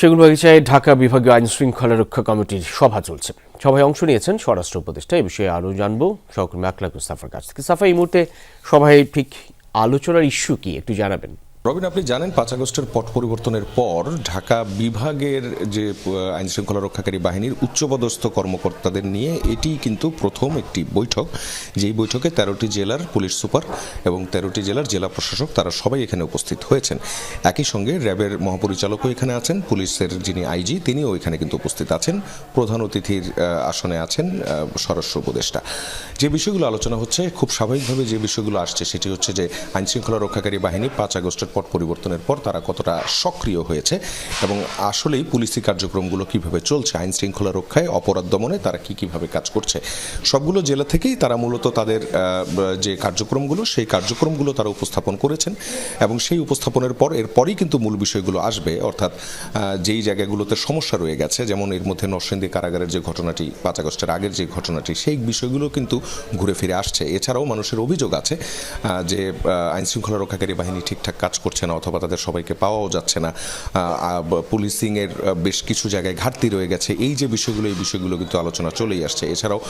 সেগুনবাগিচায় ঢাকা বিভাগীয় আইন শৃঙ্খলা রক্ষা কমিটির সভা চলছে। সভায় অংশ নিয়েছেন স্বরাষ্ট্র উপদেষ্টা। এই বিষয়ে আরও জানবো সহকর্মী আকলাক মুস্তাফার কাছ থেকে। সাফা, এই মুহূর্তে সভায় ঠিক আলোচনার ইস্যু কি একটু জানাবেন? রবিন, আপনি জানেন 5 আগস্টের পট পরিবর্তনের পর ঢাকা বিভাগের যে আইন শৃঙ্খলা রক্ষাকারী বাহিনীর উচ্চপদস্থ কর্মকর্তাদের নিয়ে এটি কিন্তু প্রথম একটি বৈঠক, যেই বৈঠকে 13টি জেলার পুলিশ সুপার এবং 13টি জেলার জেলা প্রশাসক তারা সবাই এখানে উপস্থিত হয়েছেন। একই সঙ্গে র্যাবের মহাপরিচালকও এখানে আছেন, পুলিশের যিনি আইজি তিনিও এখানে কিন্তু উপস্থিত আছেন। প্রধান অতিথির আসনে আছেন স্বরাষ্ট্র উপদেষ্টা। যে বিষয়গুলো আলোচনা হচ্ছে, খুব স্বাভাবিকভাবে যে বিষয়গুলো আসছে সেটি হচ্ছে যে আইন শৃঙ্খলা রক্ষাকারী বাহিনী 5 আগস্টের পট পরিবর্তনের পর তারা কতটা সক্রিয় হয়েছে এবং আসলেই পুলিশি কার্যক্রমগুলো কিভাবে চলছে, আইন শৃঙ্খলা রক্ষায়, অপরাধ দমনে তারা কিভাবে কাজ করছে। সবগুলো জেলা থেকেই তারা মূলত তাদের যে কার্যক্রমগুলো সেই কার্যক্রমগুলো তারা উপস্থাপন করেছেন এবং সেই উপস্থাপনের পর এরপরই কিন্তু মূল বিষয়গুলো আসবে, অর্থাৎ যেই জায়গাগুলোতে সমস্যা রয়ে গেছে, যেমন এর মধ্যে নরসিংদী কারাগারের যে ঘটনাটি, 5 আগস্টের আগের যে ঘটনাটি, সেই বিষয়গুলো কিন্তু ঘুরে ফিরে আসছে। এছাড়াও মানুষের অভিযোগ আছে যে আইন শৃঙ্খলা রক্ষাকারী বাহিনী ঠিকঠাক কাজ করছে না অথবা তাদের সবাইকে পাওয়াও যাচ্ছে না, পুলিশিংয়ের বেশ কিছু জায়গায় ঘাটতি রয়ে গেছে। এই যে বিষয়গুলো, এই বিষয়গুলো কিন্তু আলোচনা চলেই আসছে। এছাড়াও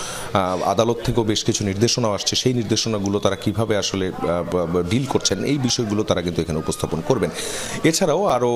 আদালত থেকেও বেশ কিছু নির্দেশনাও আসছে, সেই নির্দেশনাগুলো তারা কিভাবে আসলে ডিল করছেন এই বিষয়গুলো তারা কিন্তু এখানে উপস্থাপন করবেন। এছাড়াও আরও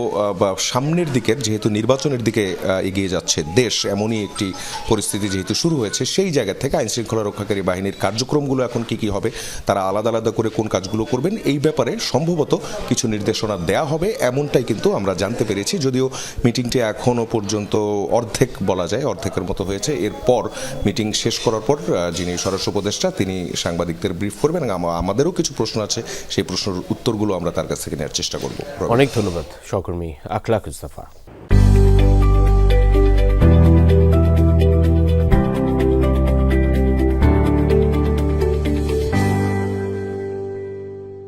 সামনের দিকের, যেহেতু নির্বাচনের দিকে এগিয়ে যাচ্ছে দেশ, এমনই একটি পরিস্থিতি যেহেতু শুরু হয়েছে, সেই জায়গা থেকে আইন শৃঙ্খলা রক্ষাকারী বাহিনীর কার্যক্রমগুলো এখন কি হবে, তারা আলাদা আলাদা করে কোন কাজগুলো করবেন, এই ব্যাপারে সম্ভবত কিছু নির্দেশনা দেয়া হবে, এমনটাই কিন্তু আমরা জানতে পেরেছি। যদিও মিটিংটি এখনও পর্যন্ত অর্ধেক বলা যায়, অর্ধেকের মতো হয়েছে। এরপর মিটিং শেষ করার পর যিনি স্বরাষ্ট্র উপদেষ্টা তিনি সাংবাদিকদের ব্রিফ করবেন এবং আমাদেরও কিছু প্রশ্ন আছে, সেই প্রশ্নের উত্তরগুলো আমরা তার কাছ থেকে নেওয়ার চেষ্টা করব। অনেক ধন্যবাদ সহকর্মী আকলাক মুস্তাফা।